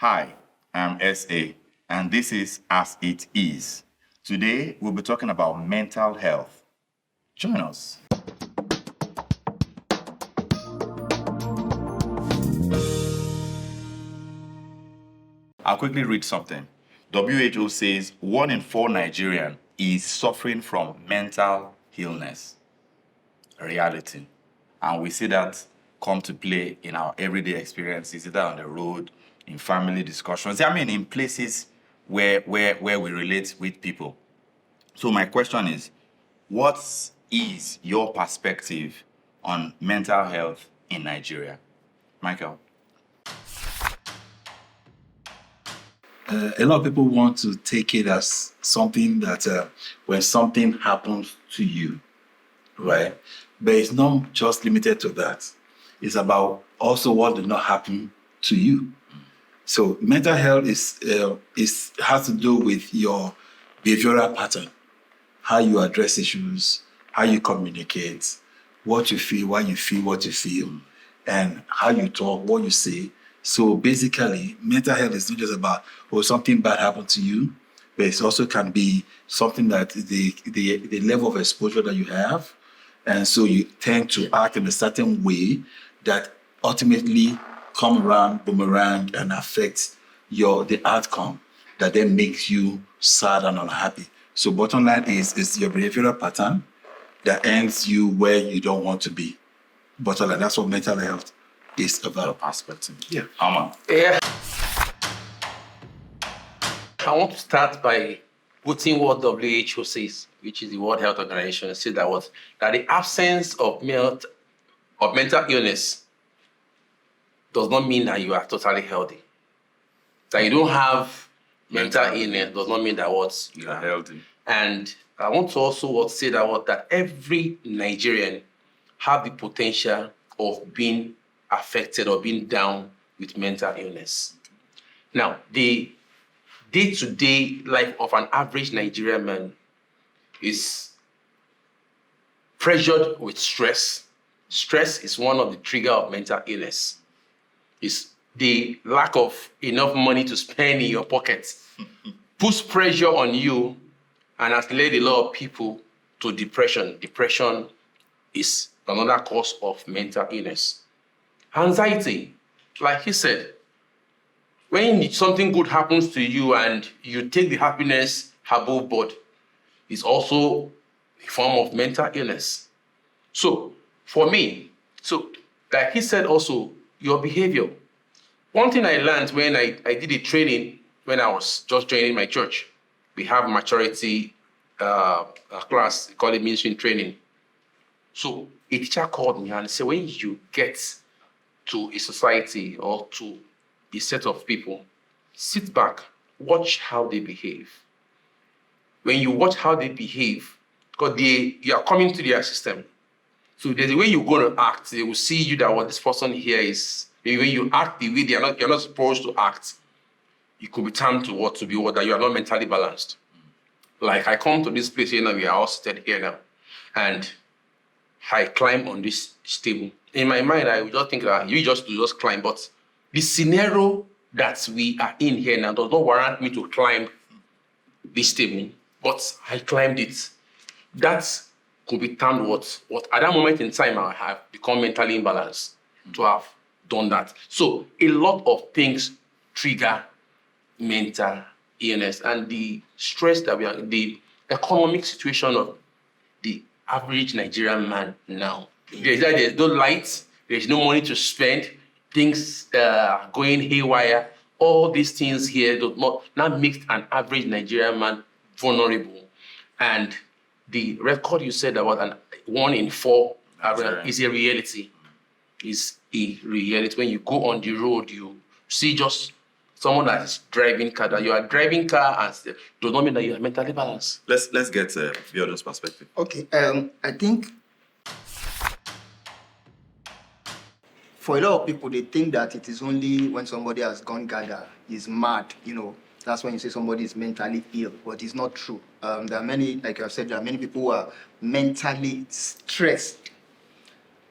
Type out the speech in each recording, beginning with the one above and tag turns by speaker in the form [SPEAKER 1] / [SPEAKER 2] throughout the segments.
[SPEAKER 1] Hi, I'm SA, and this is As It Is. Today, we'll be talking about mental health. Join us. I'll quickly read something. WHO says 1 in 4 Nigerians is suffering from mental illness. Reality. And we see that come to play in our everyday experiences, either on the road, in family discussions, in places where we relate with people. So my question is, what is your perspective on mental health in Nigeria? Michael?
[SPEAKER 2] A lot of people want to take it as something that when something happens to you, right? But it's not just limited to that. It's about also what did not happen to you. So mental health has to do with your behavioral pattern, how you address issues, how you communicate, what you feel, why you feel what you feel, and how you talk, what you say. So basically, mental health is not just about, something bad happened to you, but it also can be something that the level of exposure that you have. And so you tend to act in a certain way that ultimately come around, boomerang, and affect the outcome that then makes you sad and unhappy. So bottom line is your behavioral pattern that ends you where you don't want to be. Bottom line, that's what mental health is about.
[SPEAKER 1] Perspective.
[SPEAKER 2] Yeah.
[SPEAKER 1] Alman?
[SPEAKER 3] Yeah. I want to start by putting what WHO says, which is the World Health Organization, says that the absence of mental illness does not mean that you are totally healthy. That you don't have mental illness does not mean that you
[SPEAKER 1] are healthy.
[SPEAKER 3] And I want to also say that every Nigerian have the potential of being affected or being down with mental illness. Now, the day-to-day life of an average Nigerian man is pressured with stress. Stress is one of the triggers of mental illness. It's the lack of enough money to spend in your pocket puts pressure on you and has led a lot of people to depression. Depression is another cause of mental illness. Anxiety, like he said, when something good happens to you and you take the happiness above board, is also a form of mental illness. So for me, like he said also, your behavior. One thing I learned when I did a training when I was just joining my church, we have maturity class, they call it ministry training. So a teacher called me and said, when you get to a society or to a set of people, sit back, watch how they behave. When you watch how they behave, because you are coming to their system. So there's a way you're going to act. They will see you that what this person here is. Maybe when you act the way you're not supposed to act, you could be termed to be that you are not mentally balanced. Like I come to this place here now, we are all seated here now, and I climb on this table. In my mind, I would just think that you just climb, but the scenario that we are in here now does not warrant me to climb this table, but I climbed it. That could be termed what at that moment in time I have become mentally imbalanced to have done that. So a lot of things trigger mental illness, and the stress that the economic situation of the average Nigerian man now. There's no lights, there's no money to spend, things going haywire. All these things here do not now make an average Nigerian man vulnerable. And the record you said about 1 in 4 is a reality. Is a reality. When you go on the road, you see just someone that is driving car, that you are driving car and does not mean that you are mentally balanced.
[SPEAKER 1] Let's get Abiodun's perspective.
[SPEAKER 4] Okay, I think for a lot of people, they think that it is only when somebody has gone gaga, is mad, that's when you say somebody is mentally ill, but it's not true. There are many, like I've said, there are many people who are mentally stressed.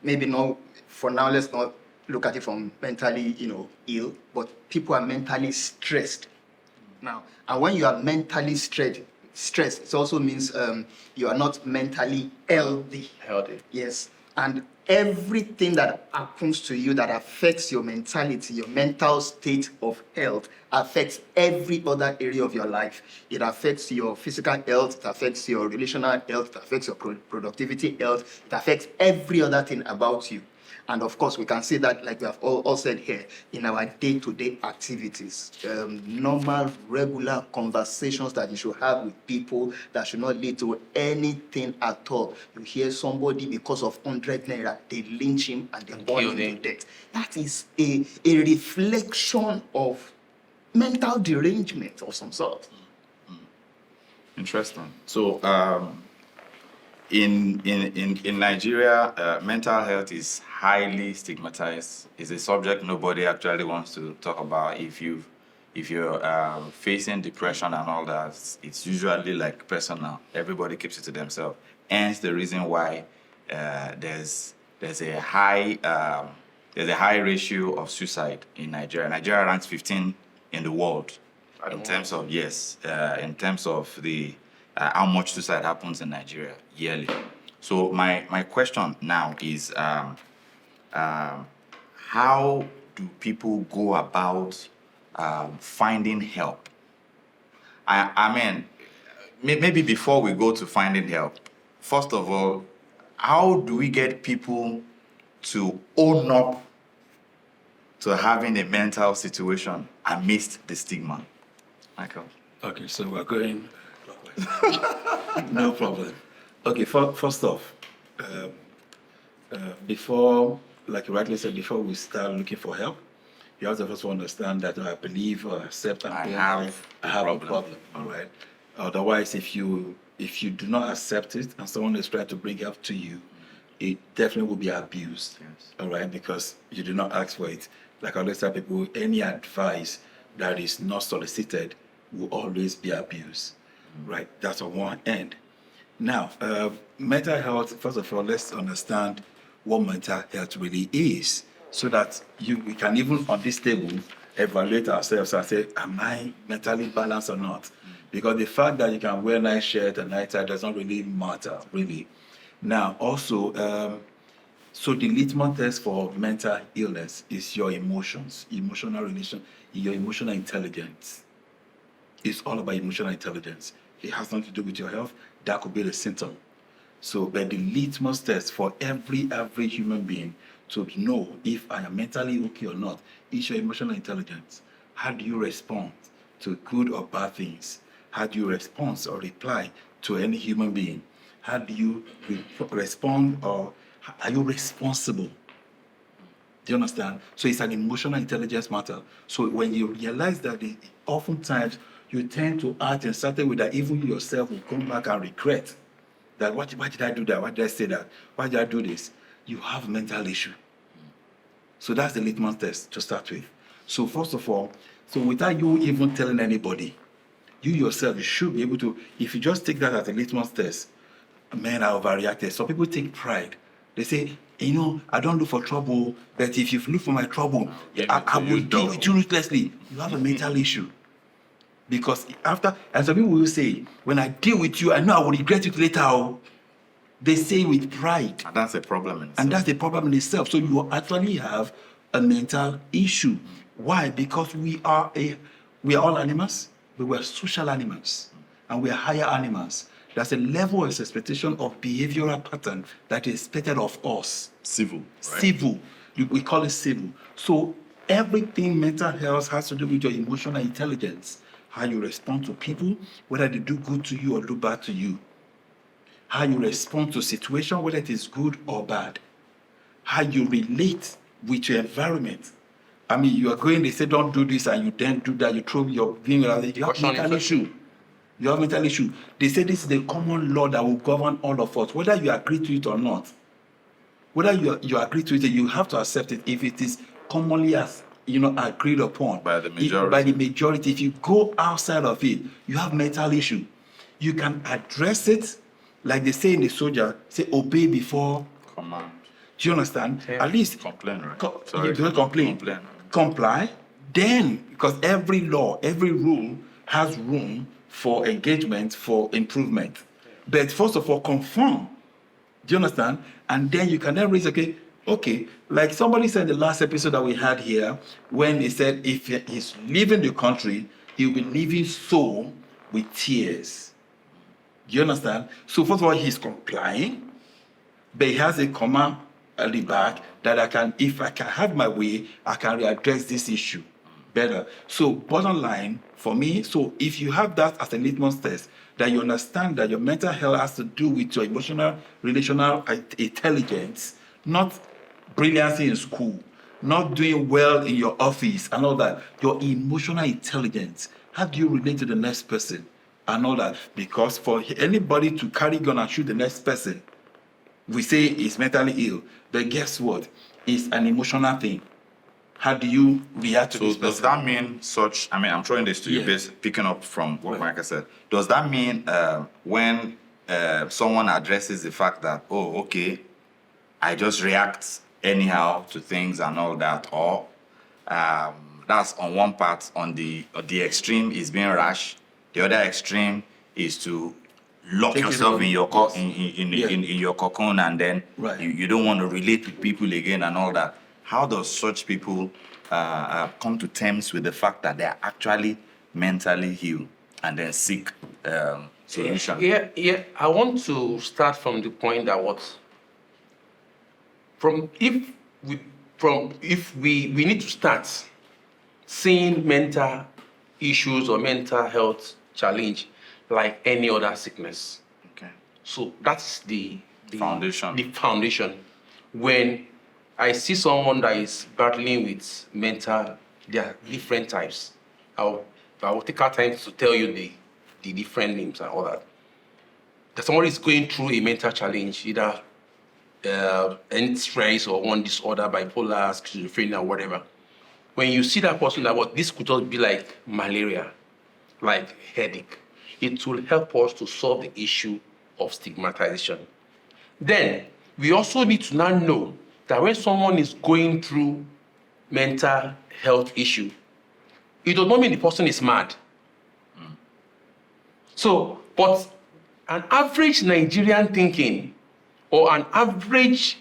[SPEAKER 4] Maybe not, for now, let's not look at it from mentally, ill, but people are mentally stressed now. And when you are mentally stressed, it also means you are not mentally healthy.
[SPEAKER 3] Healthy.
[SPEAKER 4] Yes. And everything that happens to you that affects your mentality, your mental state of health, affects every other area of your life. It affects your physical health, it affects your relational health, it affects your productivity health, it affects every other thing about you. And of course, we can see that, like we have all said here, in our day-to-day activities, normal, regular conversations that you should have with people that should not lead to anything at all. You hear somebody, because of 100 naira, they lynch him and they burn him to death. That is a reflection of mental derangement of some sort.
[SPEAKER 1] Interesting. So, in Nigeria, mental health is highly stigmatized. It's a subject nobody actually wants to talk about. If you're facing depression and all that, it's usually like personal. Everybody keeps it to themselves. Hence the reason why there's a high ratio of suicide in Nigeria. Nigeria ranks 15 in the world in terms of the how much suicide happens in Nigeria yearly. So my question now is, how do people go about finding help? I mean, maybe before we go to finding help, first of all, how do we get people to own up to having a mental situation amidst the stigma? Michael.
[SPEAKER 2] Okay, so we're going clockwise. No problem. Okay, first off, before, like you rightly said, before we start looking for help, you have to first understand that I believe or accept and
[SPEAKER 1] I
[SPEAKER 2] have a
[SPEAKER 1] problem.
[SPEAKER 2] problem. All right. Otherwise, if you do not accept it and someone is trying to bring help to you, it definitely will be abused.
[SPEAKER 1] Yes.
[SPEAKER 2] All right, because you do not ask for it. Like I always tell people, any advice that is not solicited will always be abused. Right? That's on one end. Now, mental health, first of all, let's understand what mental health really is, so that we can even on this table evaluate ourselves and say, am I mentally balanced or not? Because the fact that you can wear nice shirt and night tie doesn't really matter, really. Now, also, so the litmus test for mental illness is your emotions, your emotional intelligence. It's all about emotional intelligence. It has nothing to do with your health. That could be the symptom. So, but the litmus test for every human being to know if I am mentally okay or not is your emotional intelligence. How do you respond to good or bad things? How do you respond or reply to any human being? How do you respond, or are you responsible? Do you understand? So it's an emotional intelligence matter. So when you realize that, oftentimes you tend to act in certain way that even you yourself will come back and regret that, why did I do that? Why did I say that? Why did I do this? You have a mental issue. So that's the litmus test to start with. So first of all, so without you even telling anybody, you yourself, you should be able to, if you just take that as a litmus test, man, I overreacted. Some people take pride. They say, I don't look for trouble, but if you look for my trouble, I will deal with you ruthlessly. You have a mental issue. Because and some people will say, when I deal with you, I know I will regret it later. They say with pride.
[SPEAKER 1] And that's a problem in itself.
[SPEAKER 2] And that's the problem in itself. So you actually have a mental issue. Why? Because we are all animals, but we are social animals. And we are higher animals. There's a level of expectation of behavioral pattern that is expected of us.
[SPEAKER 1] Civil. Right?
[SPEAKER 2] Civil. We call it civil. So everything mental health has to do with your emotional intelligence. How you respond to people, whether they do good to you or do bad to you. How you respond to situation, whether it is good or bad. How you relate with your environment. I mean, you are going, they say don't do this, and you then do that, you throw your being around, you have mental issue. You have mental issue. They say this is the common law that will govern all of us, whether you agree to it or not. Whether you agree to it, you have to accept it if it is commonly agreed upon
[SPEAKER 1] by the majority.
[SPEAKER 2] By the majority. If you go outside of it, you have mental issue. You can address it, like they say in the soldier, say obey before
[SPEAKER 1] command.
[SPEAKER 2] Do you understand?
[SPEAKER 3] Yeah.
[SPEAKER 2] At least
[SPEAKER 1] Complain, right?
[SPEAKER 2] you don't complain. Comply. Then, because every law, every rule has room for engagement, for improvement. But first of all, conform. Do you understand? And then you can then raise, okay, like somebody said in the last episode that we had here, when he said if he's leaving the country, he'll be leaving so with tears. Do you understand? So first of all, he's complying, but he has a command at the back that if I can have my way, I can readdress this issue better. So bottom line for me, so if you have that as a litmus test, that you understand that your mental health has to do with your emotional, relational intelligence, not brilliancy in school, not doing well in your office and all that. Your emotional intelligence, how do you relate to the next person and all that? Because for anybody to carry gun and shoot the next person, we say he's mentally ill, but guess what? It's an emotional thing. How do you react to this person?
[SPEAKER 1] Does that mean I'm throwing this to you, picking up from what Michael said. Does that mean when someone addresses the fact that, I just react anyhow to things and all that, or that's on one part, on the extreme is being rash, the other extreme is to lock yourself in your in your cocoon, and then you don't want to relate with people again and all that. How does such people come to terms with the fact that they are actually mentally healed and then seek solution?
[SPEAKER 3] Yeah. I want to start from the point that if we need to start seeing mental issues or mental health challenge like any other sickness.
[SPEAKER 1] Okay.
[SPEAKER 3] So that's the
[SPEAKER 1] foundation.
[SPEAKER 3] The foundation. When I see someone that is battling with mental, there are different types. I will take our time to tell you the different names and all that. That somebody is going through a mental challenge, either any stress or one disorder, bipolar, schizophrenia, whatever. When you see that person, this could just be like malaria, like headache. It will help us to solve the issue of stigmatization. Then we also need to now know that when someone is going through mental health issue, it does not mean the person is mad. So, but an average Nigerian thinking or an average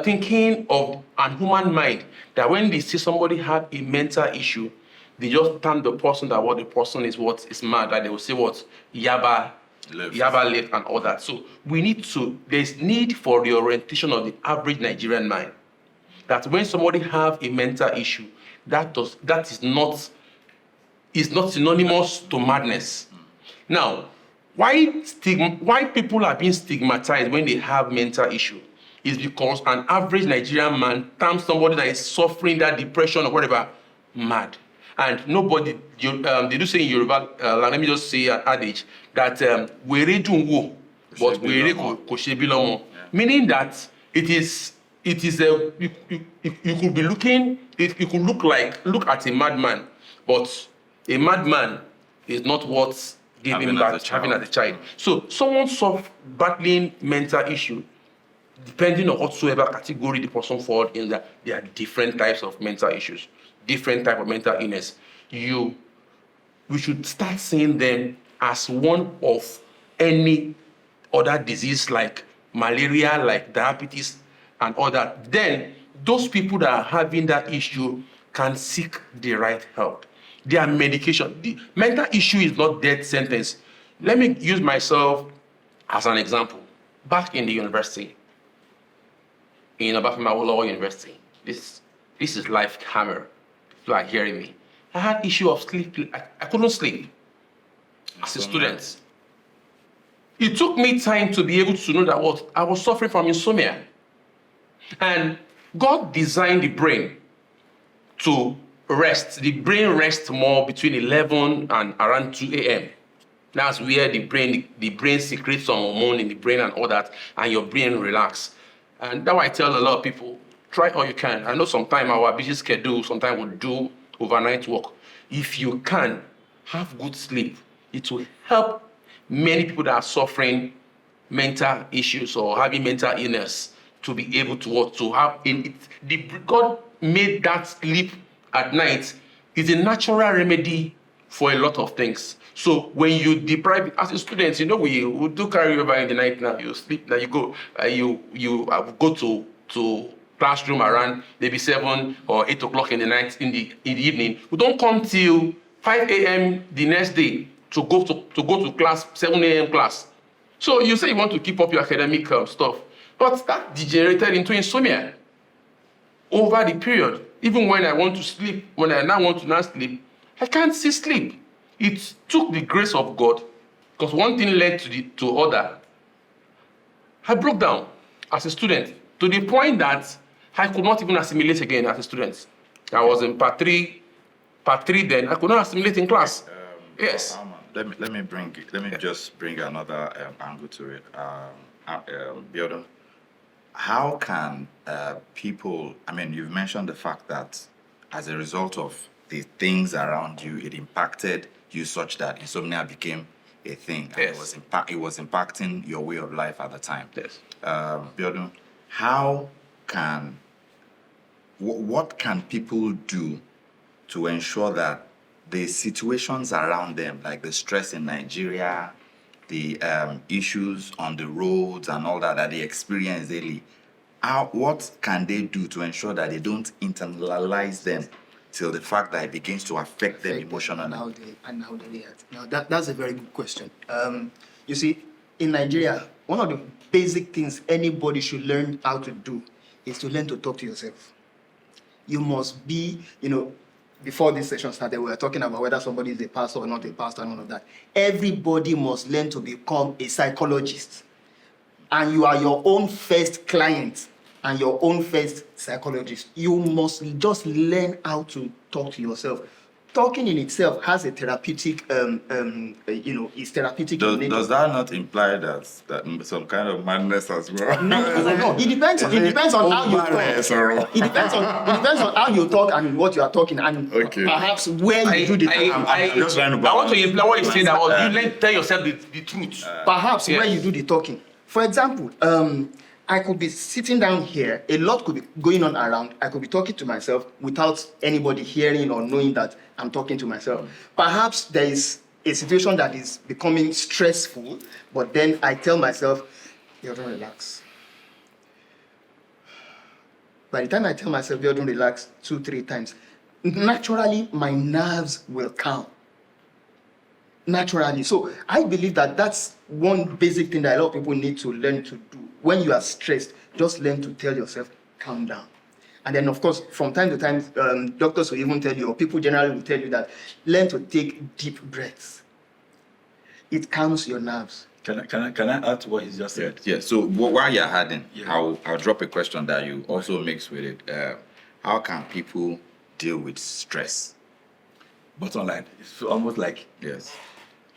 [SPEAKER 3] thinking of an human mind, that when they see somebody have a mental issue, they just term the person that what the person is mad, that they will say yaba left and all that. So there's need for the orientation of the average Nigerian mind. That when somebody have a mental issue, that is not synonymous to madness. Now, why people are being stigmatized when they have mental issue is because an average Nigerian man terms somebody that is suffering that depression or whatever mad. And nobody, they do say in Yoruba, let me just say an adage, that were dunwo, but were koshebilomo. Meaning that it is you could be looking, you could look at a madman, but a madman is not what giving back having as a child. So someone battling mental issue, depending on whatsoever category the person falls in, that there are different types of mental issues, different type of mental illness. We should start seeing them as one of any other disease like malaria, like diabetes and all that. Then those people that are having that issue can seek the right help. Their medication. The mental issue is not death sentence. Let me use myself as an example. Back in the university, in Obafemi University, this is life hammer. You are hearing me. I had issue of sleep. I couldn't sleep as a student. It took me time to be able to know that I was suffering from insomnia. And God designed the brain to rest. The brain rests more between 11 and around 2 a.m. That's where the brain secretes some hormone in the brain and all that, and your brain relax. And that's why I tell a lot of people, try all you can. I know sometimes our busy schedule, sometimes we'll do overnight work. If you can, have good sleep. It will help many people that are suffering mental issues or having mental illness to be able to what to have in it. God made that sleep at night is a natural remedy for a lot of things. So when you deprive, as a student, we do carry over in the night. Now you sleep. Now you go, you go to classroom around maybe 7 or 8 o'clock in the night in the evening. We don't come till 5 a.m. the next day to go to class, 7 a.m. class. So you say you want to keep up your academic stuff, but that degenerated into insomnia over the period. Even when I want to sleep, when I now want to not sleep, I can't see sleep. It took the grace of God, because one thing led to other. I broke down as a student to the point that I could not even assimilate again as a student. I was in part three then. I could not assimilate in class. Yes.
[SPEAKER 1] Alman, let me just bring another angle to it. Abiodun, how can people, you've mentioned the fact that as a result of the things around you, it impacted you such that insomnia became a thing.
[SPEAKER 3] Yes.
[SPEAKER 1] And it was impacting your way of life at the time.
[SPEAKER 3] Yes.
[SPEAKER 1] Abiodun, what can people do to ensure that the situations around them, like the stress in Nigeria, the issues on the roads and all that they experience daily, what can they do to ensure that they don't internalize them till the fact that it begins to affect them emotionally?
[SPEAKER 4] And how they react. Now, that's a very good question. You see, in Nigeria, one of the basic things anybody should learn how to do is to learn to talk to yourself. You must be, before this session started, we were talking about whether somebody is a pastor or not a pastor and all of that. Everybody must learn to become a psychologist. And you are your own first client and your own first psychologist. You must just learn how to talk to yourself. Talking in itself has a therapeutic, is therapeutic in nature.
[SPEAKER 1] Does that not imply that some kind of madness as well?
[SPEAKER 4] No. It depends on how you talk. It depends on how you talk and what you are talking, and perhaps where you do the talking.
[SPEAKER 3] I want to imply what you say that you learn to tell yourself the truth.
[SPEAKER 4] Perhaps where you do the talking. For example, I could be sitting down here, a lot could be going on around. I could be talking to myself without anybody hearing or knowing that I'm talking to myself. Perhaps there is a situation that is becoming stressful, but then I tell myself, don't relax. By the time I tell myself, don't relax 2-3 times, naturally my nerves will calm. Naturally. So I believe that that's one basic thing that a lot of people need to learn to do. When you are stressed, just learn to tell yourself, calm down. And then, of course, from time to time, doctors will even tell you, or people generally will tell you that, learn to take deep breaths. It calms your nerves.
[SPEAKER 2] Can I add to what he's just said?
[SPEAKER 1] Yeah. So while you're adding, I'll drop a question that you also mix with it. How can people deal with stress?
[SPEAKER 2] Bottom line, it's almost like
[SPEAKER 1] Yes.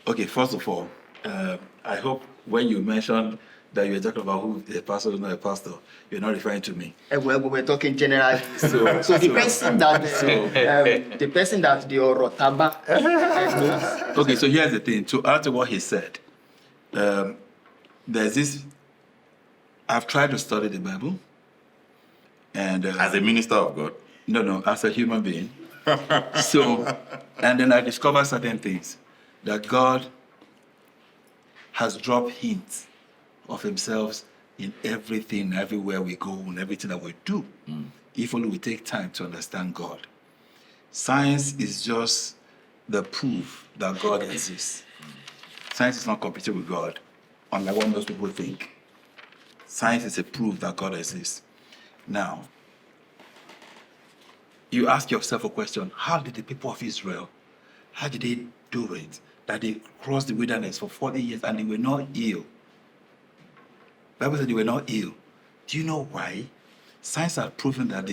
[SPEAKER 2] Okay, first of all, I hope when you mentioned that you were talking about who a pastor or not a pastor, you're not referring to me.
[SPEAKER 4] Well, we're talking generally. So the person that the Orotaba.
[SPEAKER 2] Okay, so here's the thing. To add to what he said, there's this. I've tried to study the Bible, and
[SPEAKER 1] As a minister of God.
[SPEAKER 2] No, as a human being. So, and then I discovered certain things that God has dropped hints of himself in everything, everywhere we go, and everything that we do. If only we take time to understand God. Science is just the proof that God exists. Science is not competing with God, unlike what most people think. Science is a proof that God exists. Now, you ask yourself a question: how did the people of Israel, how did they do it? That they crossed the wilderness for 40 years and they were not ill. The Bible said they were not ill. Do you know why? Science has proven that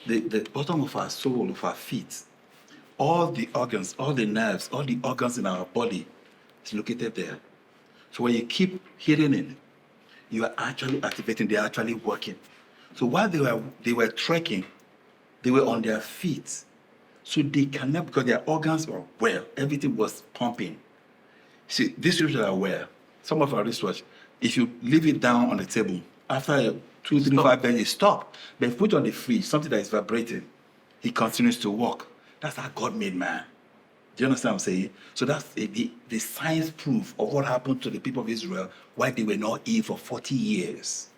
[SPEAKER 2] the bottom of our soul, of our feet, all the organs, all the nerves, all the organs in our body is located there. So when you keep hitting it, you are actually activating, they're actually working. So while they were trekking, they were on their feet. So they cannot, because their organs were well, everything was pumping. See, these people are aware. Some of our research, if you leave it down on the table, after 2, 3, 5 days, it stop. But if put on the fridge, something that is vibrating, it continues to work. That's how God made man. Do you understand what I'm saying? So that's the science proof of what happened to the people of Israel while they were not ill for 40 years.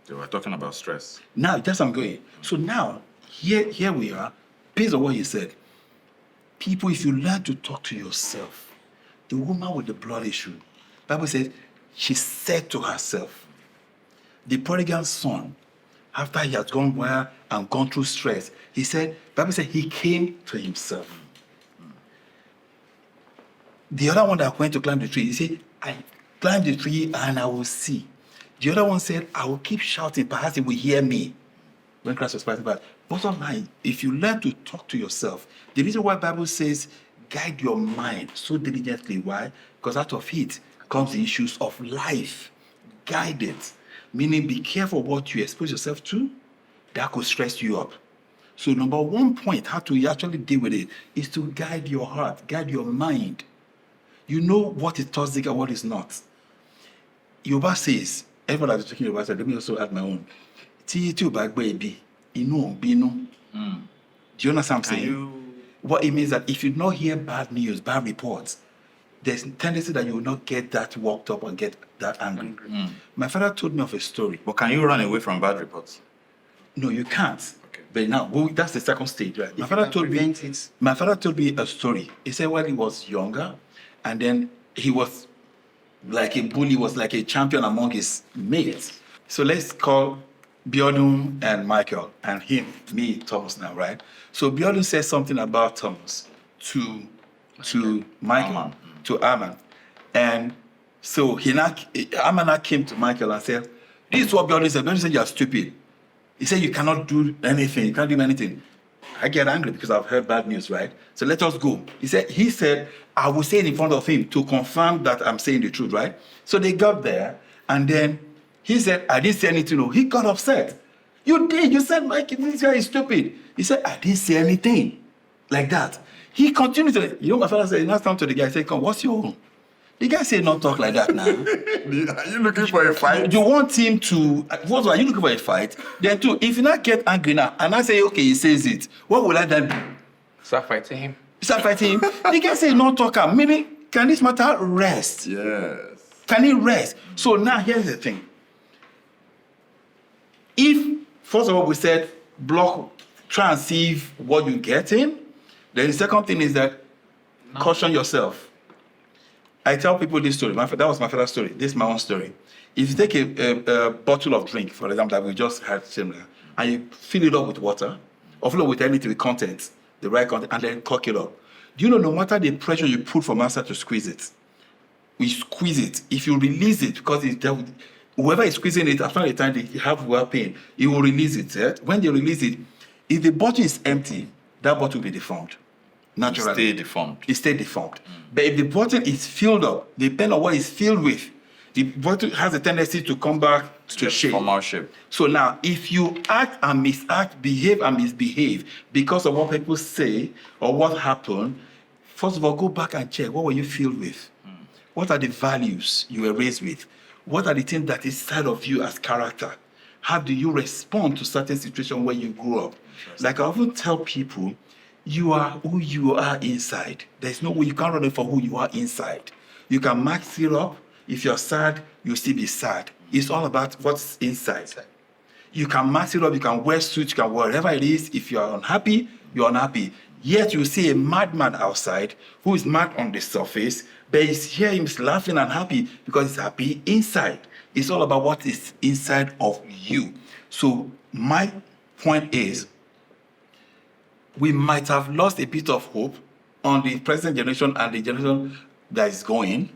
[SPEAKER 1] They were talking about stress.
[SPEAKER 2] Now, that's where I'm going. So now, here we are, based on what he said. People, if you learn to talk to yourself, the woman with the blood issue, Bible says, she said to herself, the prodigal son, after he had gone well and gone through stress, he said, Bible said he came to himself. The other one that went to climb the tree, he said, I climbed the tree and I will see. The other one said, I will keep shouting, perhaps he will hear me. When Christ was passing by. Bottom line, if you learn to talk to yourself, the reason why the Bible says, guide your mind so diligently. Why? Because out of it comes the issues of life. Guide it. Meaning, be careful what you expose yourself to. That could stress you up. So number one point, how to actually deal with it, is to guide your heart, guide your mind. You know what is toxic and what is not. Yoruba says, everyone that is talking Yoruba said, let me also add my own. Tí o bá gbọ́ ebi, inú ò ń bínú. Do you understand what I'm saying? What it means that if you not hear bad news, bad reports, there's a tendency that you will not get that worked up and get that angry. My father told me of a story.
[SPEAKER 1] But can you run away from bad reports?
[SPEAKER 2] No, you can't.
[SPEAKER 1] Okay.
[SPEAKER 2] But now, that's the second stage, right? My
[SPEAKER 4] If you
[SPEAKER 2] father
[SPEAKER 4] can
[SPEAKER 2] told me.
[SPEAKER 4] prevent it.
[SPEAKER 2] My father told me a story. He said when he was younger, and then he was like a bully, was like a champion among his mates. So let's call Abiodun and Miacheal, and him, me, Thomas now, right? So Abiodun said something about Thomas to Miacheal,
[SPEAKER 1] Alman.
[SPEAKER 2] to Alman. And so Alman now came to Miacheal and said, this is what Abiodun said. Abiodun said, you're stupid. He said, you cannot do anything. You can't do anything. I get angry because I've heard bad news, right? So let us go. He said, I will say it in front of him to confirm that I'm saying the truth, right? So they got there, and then he said, I didn't say anything. No. He got upset. You did. You said, Mike, this guy is stupid. He said, I didn't say anything. Like that. He continued to, my father said, he now come to the guy and said, come, what's your own? The guy said, not talk like that now.
[SPEAKER 1] Are you looking for a fight?
[SPEAKER 2] You want him to, what are you looking for a fight? Then two, if you not get angry now, and I say, okay, he says it, what will I then do?
[SPEAKER 3] Start fighting him.
[SPEAKER 2] Start fighting him? The guy said, not talk. Meaning, can this matter rest?
[SPEAKER 1] Yes.
[SPEAKER 2] Can it rest? So now here's the thing. If, first of all, we said, try and see what you're getting, then the second thing is that caution yourself. I tell people this story. That was my father's story. This is my own story. If you take a bottle of drink, for example, that we just had similar, and you fill it up with water, or fill it with anything with content, the right content, and then cork it up. Do you know no matter the pressure you put from outside to squeeze it, we squeeze it. If you release it, because whoever is squeezing it, after the time they have well pain, it will release it. Right? When they release it, if the bottle is empty, that bottle will be deformed. Naturally.
[SPEAKER 1] Stay deformed.
[SPEAKER 2] It stay deformed. But if the bottle is filled up, depending on what it's filled with, the bottle has a tendency to come back to shape.
[SPEAKER 1] Formal shape.
[SPEAKER 2] So now, if you act and misact, behave and misbehave because of what people say or what happened, first of all, go back and check, what were you filled with? What are the values you were raised with? What are the things that is inside of you as character? How do you respond to certain situations when you grew up? Like I often tell people, you are who you are inside. There's no way you can't run it for who you are inside. You can max it up. If you're sad, you'll still be sad. It's all about what's inside. You can max it up, you can wear suits, you can wear whatever it is. If you're unhappy, you're unhappy. Yet you see a madman outside who is mad on the surface, but you hear him laughing and happy because he's happy inside. It's all about what is inside of you. So my point is, we might have lost a bit of hope on the present generation and the generation that is going,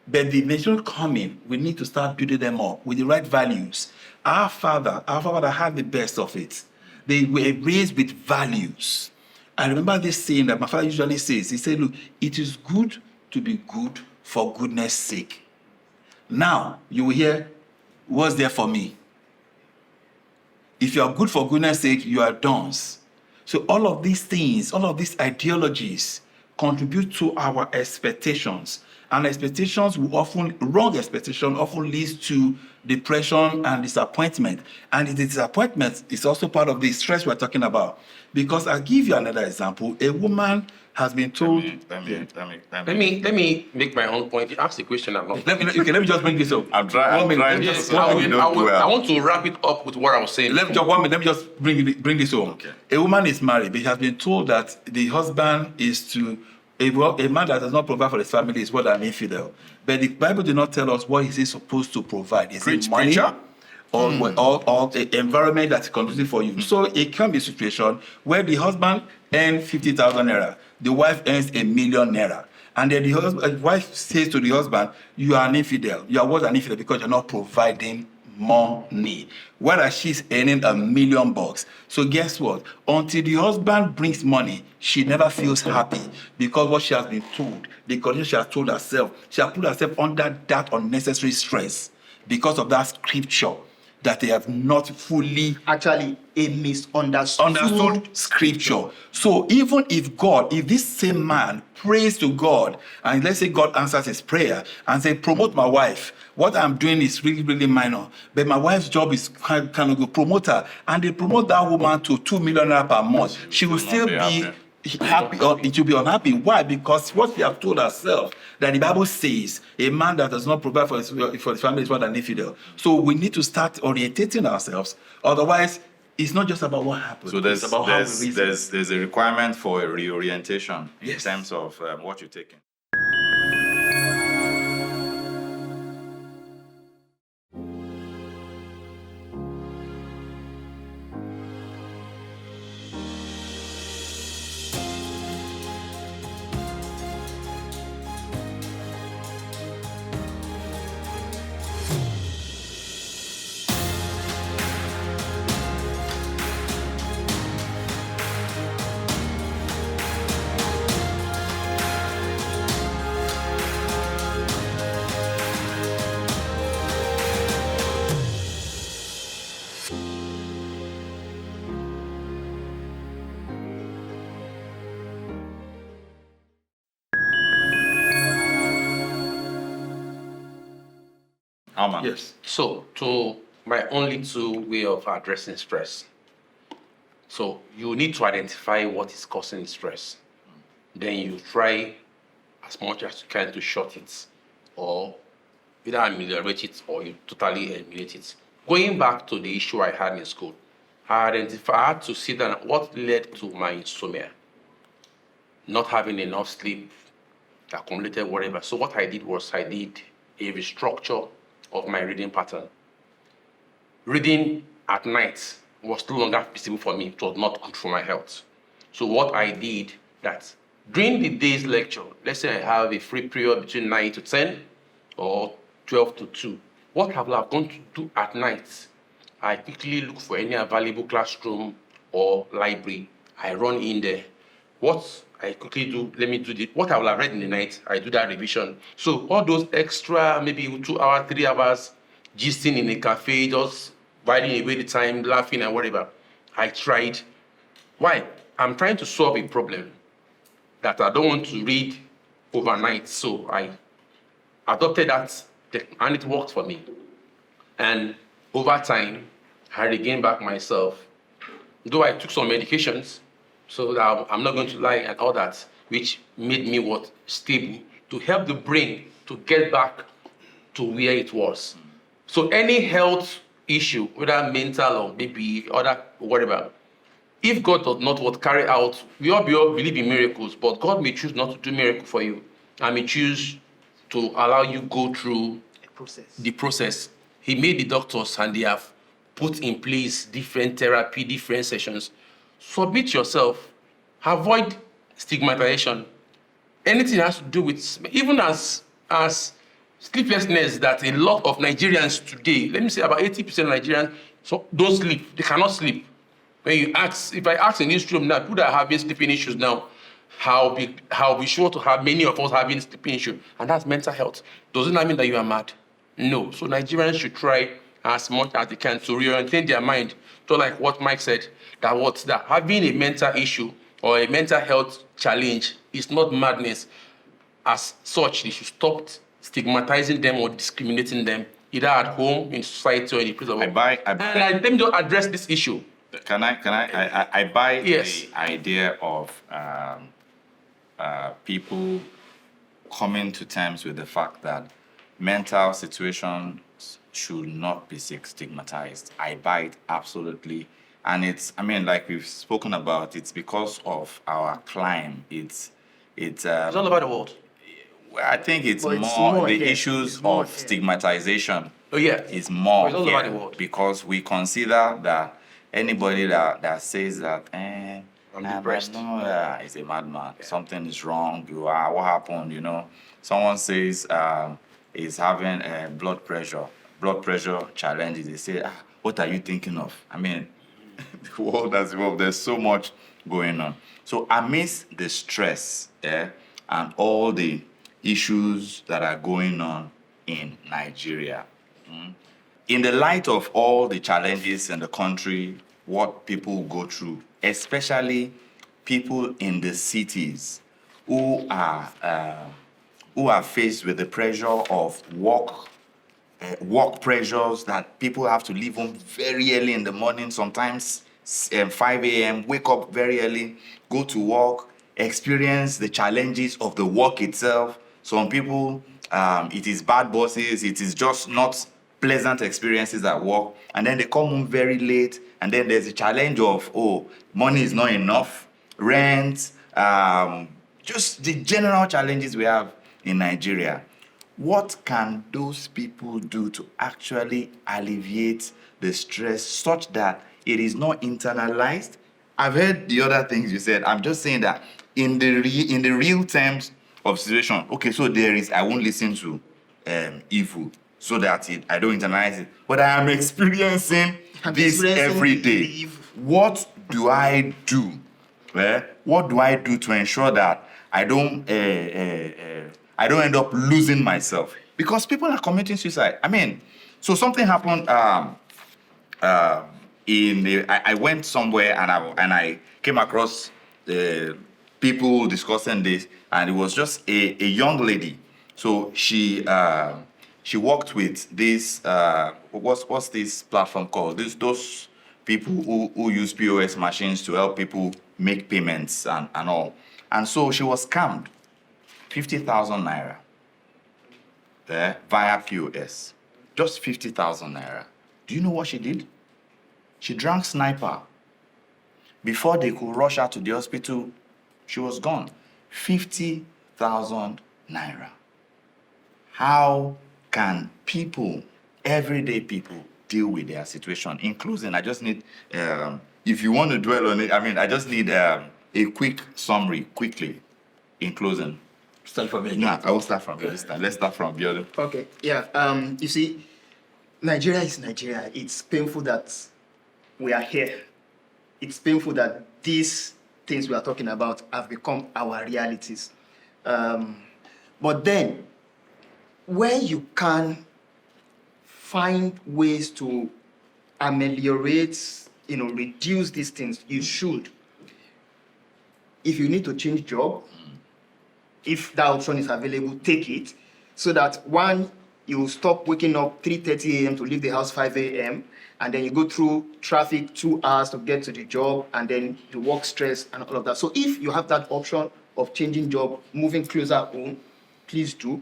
[SPEAKER 2] but the generation coming, we need to start building them up with the right values. Our father had the best of it. They were raised with values. I remember this saying that my father usually says, he said, look, it is good to be good for goodness sake. Now, you will hear, what's there for me? If you are good for goodness sake, you are dons. So all of these things, all of these ideologies contribute to our expectations. And expectations will wrong expectation often leads to depression and disappointment. And the disappointment is also part of the stress we're talking about. Because I'll give you another example. A woman has been told.
[SPEAKER 1] Let
[SPEAKER 3] me make my own point. You asked the question. I'm not.
[SPEAKER 2] Let me just bring this up.
[SPEAKER 1] I'm trying
[SPEAKER 3] Yes,
[SPEAKER 1] so that we don't dwell.
[SPEAKER 3] I want to wrap it up with what I was saying.
[SPEAKER 2] Let me just bring this home.
[SPEAKER 1] Okay.
[SPEAKER 2] A woman is married, but she has been told that the husband is to a man that does not provide for his family is what an infidel. But the Bible did not tell us what is he supposed to provide. Is it money?
[SPEAKER 1] Preacher?
[SPEAKER 2] Or the environment that's conducive for you. So it can be a situation where the husband earns 50,000 naira, the wife earns 1,000,000 naira. And then the wife says to the husband, you are an infidel. You are what an infidel because you're not providing money. Whereas she's earning $1,000,000. So guess what? Until the husband brings money, she never feels happy because what she has been told, the condition she has told herself, she has put herself under that unnecessary stress because of that scripture that they have not fully
[SPEAKER 4] Actually, a misunderstood
[SPEAKER 2] scripture. So even if this same man prays to God, and let's say God answers his prayer and say, promote my wife. What I'm doing is really, really minor. But my wife's job is kind of go promote her. And they promote that woman to 2,000,000 naira per month. She will still be happy, or it will be unhappy. Why? Because what we have told ourselves that the Bible says a man that does not provide for his family is what an infidel. So we need to start orientating ourselves. Otherwise, it's not just about what happens.
[SPEAKER 1] So
[SPEAKER 2] it's about how we reason.
[SPEAKER 1] there's a requirement for a reorientation
[SPEAKER 2] Yes.
[SPEAKER 1] in terms of what you're taking. Alman.
[SPEAKER 2] Yes.
[SPEAKER 3] So, to my only two way of addressing stress. So, you need to identify what is causing stress. Then you try as much as you can to short it, or either ameliorate it or you totally eliminate it. Going back to the issue I had in school, I had to sit down what led to my insomnia. Not having enough sleep, accumulated whatever. So what I did was I did a restructure of my reading pattern. Reading at night was no longer feasible for me. It was not good for my health. So what I did that during the day's lecture, let's say I have a free period between 9 to 10 or 12 to 2. What have I gone to do at night? I quickly look for any available classroom or library. I run in there. What I quickly do, what I will have read in the night, I do that revision. So all those extra, maybe 2 hours, 3 hours, gisting in a cafe, just whiling away the time, laughing and whatever, I tried. Why? I'm trying to solve a problem that I don't want to read overnight. So I adopted that and it worked for me. And over time, I regained back myself. Though I took some medications, so that I'm not going to lie and all that, which made me stable to help the brain to get back to where it was. So any health issue, whether mental or maybe other whatever, if God does not carry out, we all believe in miracles, but God may choose not to do miracle for you, and may choose to allow you go through the process. He made the doctors and they have put in place different therapy, different sessions. Submit yourself. Avoid stigmatization. Anything that has to do with, even as sleeplessness that a lot of Nigerians today, let me say about 80% of Nigerians don't sleep. They cannot sleep. When you ask, if I ask in this room now, people that are having sleeping issues now, how be sure to have many of us having sleeping issues, and that's mental health. Doesn't that mean that you are mad? No. So Nigerians should try as much as they can to reorientate their mind to like what Mike said, that having a mental issue or a mental health challenge is not madness. As such, they should stop stigmatizing them or discriminating them, either at home, in society, or in the place of work. And let me just address this issue.
[SPEAKER 1] I buy
[SPEAKER 3] Yes.
[SPEAKER 1] the idea of people coming to terms with the fact that mental situations should not be stigmatized. I buy it absolutely. And it's, I mean, like we've spoken about, it's because of our climb. It's
[SPEAKER 3] It's all over the world.
[SPEAKER 1] I think it's
[SPEAKER 4] But it's
[SPEAKER 1] more
[SPEAKER 4] more
[SPEAKER 1] the
[SPEAKER 4] here.
[SPEAKER 1] issues
[SPEAKER 4] It's more
[SPEAKER 1] of
[SPEAKER 4] here.
[SPEAKER 1] stigmatization
[SPEAKER 3] Oh, yeah.
[SPEAKER 1] is more
[SPEAKER 3] It's all over
[SPEAKER 1] here
[SPEAKER 3] the world.
[SPEAKER 1] because we consider that anybody that says that
[SPEAKER 3] I'm depressed.
[SPEAKER 1] is a madman. Something is wrong. What happened? You know, someone says is having blood pressure challenges. They say, what are you thinking of? I mean, the world has evolved. There's so much going on. So amidst the stress and all the issues that are going on in Nigeria, in the light of all the challenges in the country, what people go through, especially people in the cities who are faced with the pressure of work pressures that people have to leave home very early in the morning, sometimes 5 a.m., wake up very early, go to work, experience the challenges of the work itself. Some people, it is bad bosses, it is just not pleasant experiences at work, and then they come home very late, and then there's a challenge of, money is not enough, rent, just the general challenges we have in Nigeria. What can those people do to actually alleviate the stress such that it is not internalized? I've heard the other things you said. I'm just saying that in the real terms of situation, okay, so there is, I won't listen to evil so that I don't internalize it. But I am experiencing this every day. What do I do? What do I do to ensure that I don't end up losing myself? Because people are committing suicide. I mean, so something happened. I went somewhere and I came across people discussing this, and it was just a young lady. So she worked with this what's this platform called? Those people who use POS machines to help people make payments and all. And so she was scammed 50,000 naira there via POS. Just 50,000 naira. Do you know what she did? She drank sniper. Before they could rush her to the hospital, she was gone. 50,000 naira. How can people, everyday people, deal with their situation? In closing, I just need, if you want to dwell on it, I just need a quick summary, quickly, in closing.
[SPEAKER 2] Start from me.
[SPEAKER 1] No, I will start from you this time. Let's start from Abiodun.
[SPEAKER 4] Okay, yeah. You see, Nigeria is Nigeria. It's painful that we are here. It's painful that these things we are talking about have become our realities. But then, where you can find ways to ameliorate, reduce these things, you should. If you need to change job, if that option is available, take it, so that one, you stop waking up 3:30 a.m. to leave the house 5 a.m., and then you go through traffic 2 hours to get to the job, and then the work stress and all of that. So if you have that option of changing job, moving closer home, please do.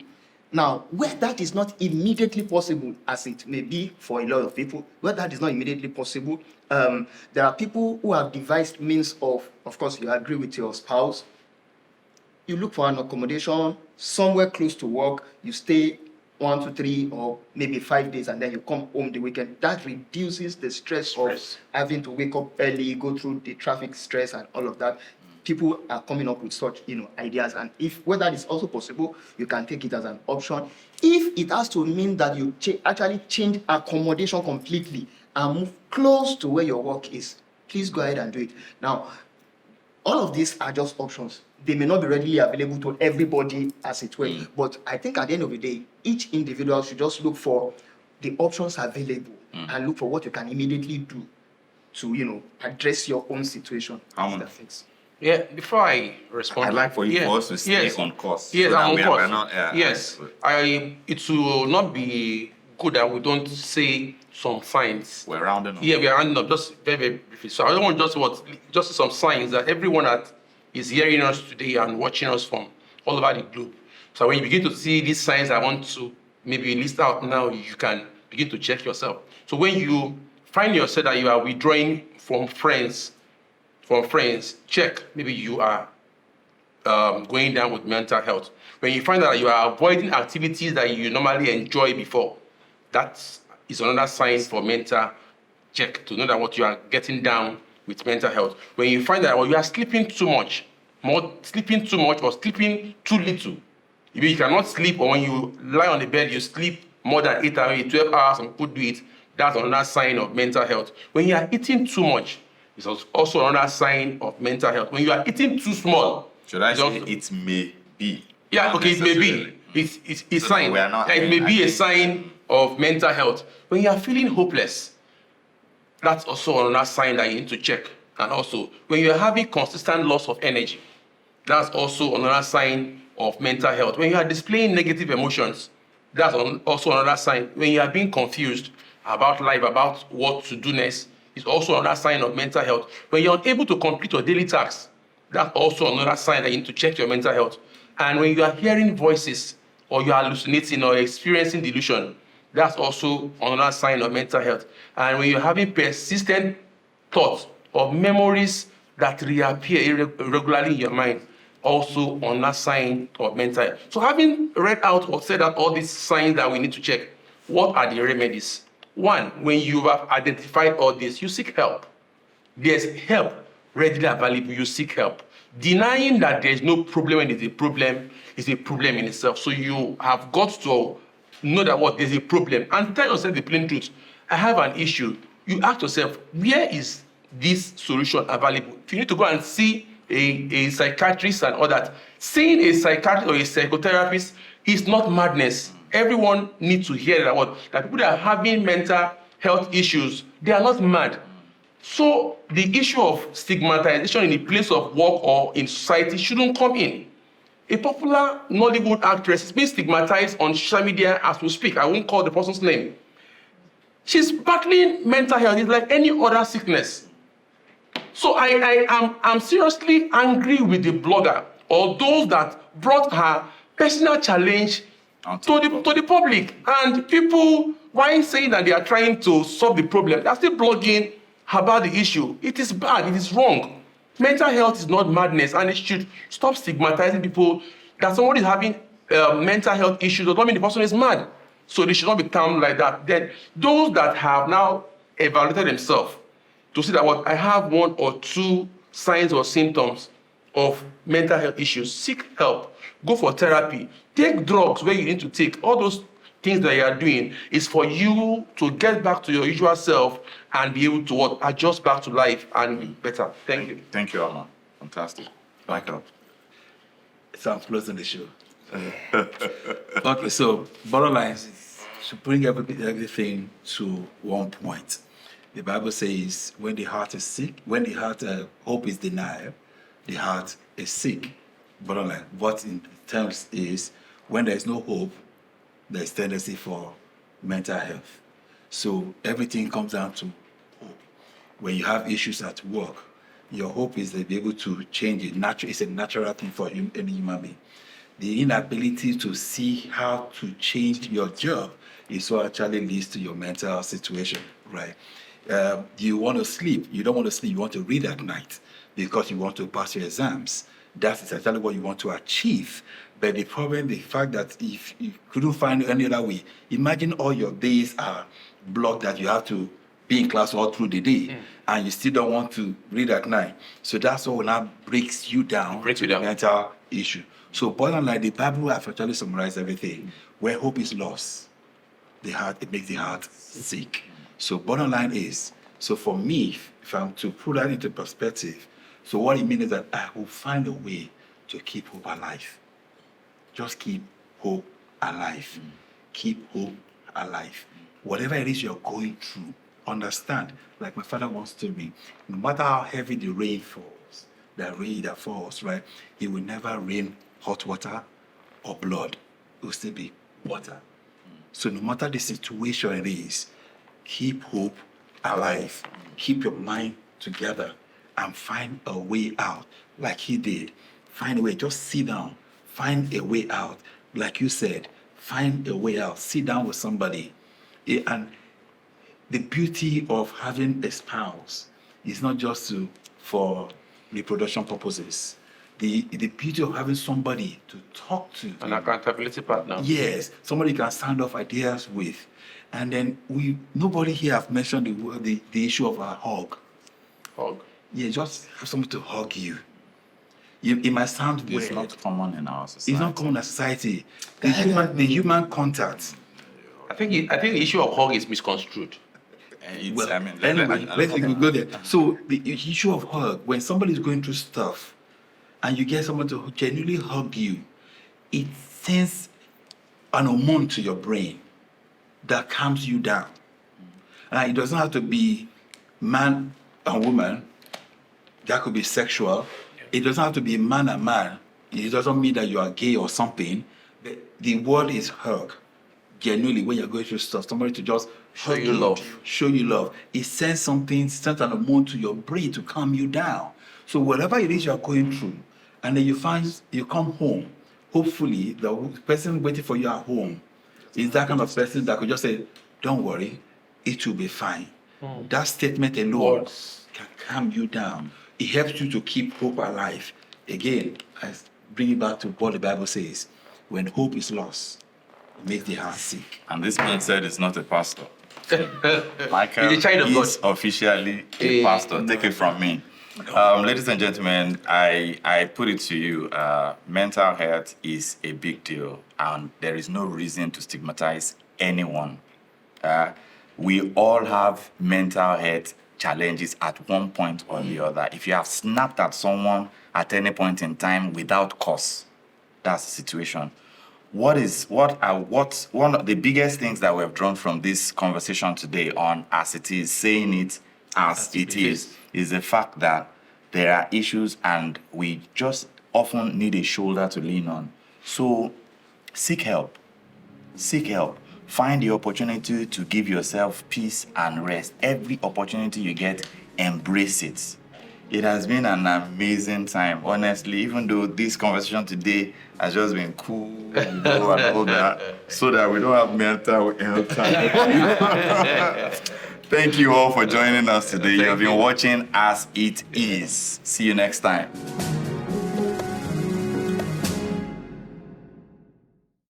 [SPEAKER 4] Now, where that is not immediately possible, as it may be for a lot of people, where that is not immediately possible, there are people who have devised means of course, you agree with your spouse, you look for an accommodation somewhere close to work, you stay 1 to 3 or maybe 5 days, and then you come home the weekend. That reduces the stress of having to wake up early, go through the traffic stress and all of that. People are coming up with such ideas, and where that is also possible, you can take it as an option. If it has to mean that you actually change accommodation completely and move close to where your work is, please go ahead and do it. Now, all of these are just options. They may not be readily available to everybody, as it were. But I think at the end of the day, each individual should just look for the options available and look for what you can immediately do to, address your own situation.
[SPEAKER 1] Alman.
[SPEAKER 3] Yeah, before I respond,
[SPEAKER 1] I'd like for you
[SPEAKER 3] yeah,
[SPEAKER 1] for us to stay
[SPEAKER 3] yes,
[SPEAKER 1] on course.
[SPEAKER 3] Yes,
[SPEAKER 1] so that
[SPEAKER 3] I'm on
[SPEAKER 1] we
[SPEAKER 3] course.
[SPEAKER 1] are not.
[SPEAKER 3] Yes, it will not be good that we don't say some signs.
[SPEAKER 1] We're rounding up.
[SPEAKER 3] Yeah, we are rounding up just very, very briefly. So I don't want just some signs that everyone that is hearing us today and watching us from all over the globe. So when you begin to see these signs, I want to maybe list out now. You can begin to check yourself. So when you find yourself that you are withdrawing from friends, check maybe you are going down with mental health. When you find out that you are avoiding activities that you normally enjoy before, that is another sign for mental check to know that what you are getting down with mental health. When you find that you are sleeping too much, or sleeping too little, if you cannot sleep, or when you lie on the bed, you sleep more than 8 hours, 12 hours, some people do it, that's another sign of mental health. When you are eating too much, it's also another sign of mental health. When you are eating too small,
[SPEAKER 1] should I say it may be?
[SPEAKER 3] Yeah, okay, it may be. It's a sign. It may be a sign of mental health. When you are feeling hopeless, that's also another sign that you need to check. And also, when you are having consistent loss of energy, that's also another sign of mental health. When you are displaying negative emotions, that's also another sign. When you are being confused about life, about what to do next, it's also another sign of mental health. When you're unable to complete your daily tasks, that's also another sign that you need to check your mental health. And when you are hearing voices, or you are hallucinating or experiencing delusion, that's also another sign of mental health. And when you're having persistent thoughts or memories that reappear irregularly in your mind, also another sign of mental health. So having read out or said out all these signs that we need to check, what are the remedies? One, when you have identified all this, you seek help. There's help readily available, you seek help. Denying that there's no problem when there's a problem is a problem in itself. So you have got to know that what there's a problem and tell yourself the plain truth. I have an issue. You ask yourself, where is this solution available? If you need to go and see a psychiatrist and all that, seeing a psychiatrist or a psychotherapist is not madness. Everyone needs to hear that people that are having mental health issues, they are not mad. So the issue of stigmatization in the place of work or in society shouldn't come in. A popular Nollywood actress is being stigmatized on social media as we speak. I won't call the person's name. She's battling mental health. It's like any other sickness. So I'm seriously angry with the blogger or those that brought her personal challenge to the public. And people, while saying that they are trying to solve the problem, they're still blogging about the issue. It is bad. It is wrong. Mental health is not madness, and it should stop stigmatizing people that somebody is having mental health issues does not mean the person is mad. So they should not be termed like that. Then those that have now evaluated themselves to see that I have one or two signs or symptoms of mental health issues, seek help, go for therapy, take drugs where you need to take. All those things that you are doing is for you to get back to your usual self and be able to adjust back to life and be better. Thank you.
[SPEAKER 1] Thank you, Alman. Fantastic. Back up.
[SPEAKER 2] So I'm closing the show. Okay, so bottom line is to bring everything to one point. The Bible says when the heart is sick, when the heart hope is denied, the heart is sick. Bottom line, what in terms is when there is no hope, there is tendency for mental health. So everything comes down to hope. When you have issues at work, your hope is to be able to change it. It's a natural thing for any human being. The inability to see how to change your job is what actually leads to your mental situation, right? You want to sleep. You don't want to sleep. You want to read at night because you want to pass your exams. That's essentially what you want to achieve. But the problem, the fact that if you couldn't find any other way, imagine all your days are blocked that you have to be in class all through the day, and you still don't want to read at night. So that's what now breaks you down. Mental issue. So bottom line, the Bible has actually summarized everything. Where hope is lost, it makes the heart sick. So bottom line is, so for me, if I'm to put that into perspective, so what it means is that I will find a way to keep hope alive. Just keep hope alive. Keep hope alive. Whatever it is you're going through, understand, like my father once told me, no matter how heavy the rain falls, that falls, right? It will never rain hot water or blood. It will still be water. So no matter the situation it is, keep hope alive. Keep your mind together and find a way out like he did. Find a way. Just sit down. Find a way out. Like you said, find a way out. Sit down with somebody. And the beauty of having a spouse is not just for reproduction purposes. The beauty of having somebody to talk to.
[SPEAKER 3] An accountability partner.
[SPEAKER 2] Yes, somebody you can stand off ideas with. And then nobody here have mentioned the issue of a hug.
[SPEAKER 3] Hug.
[SPEAKER 2] Yeah, just have someone to hug you. It might sound weird.
[SPEAKER 1] It's not common in our society.
[SPEAKER 2] It's not common in society. The human contact.
[SPEAKER 3] I think the issue of hug is misconstrued.
[SPEAKER 2] Well, anyway, let's go there. So the issue of hug, when somebody is going through stuff, and you get someone to genuinely hug you, it sends an hormone to your brain that calms you down. It doesn't have to be man and woman. That could be sexual. It doesn't have to be man and man. It doesn't mean that you are gay or something. The word is hug. Genuinely, when you're going through stuff, somebody to just
[SPEAKER 3] Show you love.
[SPEAKER 2] Show you love. It sends something, sends an hormone to your brain to calm you down. So whatever it is you're going through, and then you come home, hopefully the person waiting for you at home is that kind of person that could just say, don't worry, it will be fine. That statement alone can calm you down. It helps you to keep hope alive. Again, I bring it back to what the Bible says. When hope is lost, it makes the heart sick.
[SPEAKER 1] And this man said it's not a pastor. Michael
[SPEAKER 3] He's a child of
[SPEAKER 1] is
[SPEAKER 3] God.
[SPEAKER 1] officially a pastor. Take it from me. Ladies and gentlemen, I put it to you, mental health is a big deal, and there is no reason to stigmatize anyone. We all have mental health challenges at one point or the other. If you have snapped at someone at any point in time without cause, that's the situation. One of the biggest things that we have drawn from this conversation today on As It Is, saying it as it is the fact that there are issues and we just often need a shoulder to lean on. So seek help. Seek help. Find the opportunity to give yourself peace and rest. Every opportunity you get, embrace it. It has been an amazing time, honestly, even though this conversation today has just been cool, and all that, so that we don't have mental health time. Thank you all for joining us today. You have been watching As It Is. See you next time.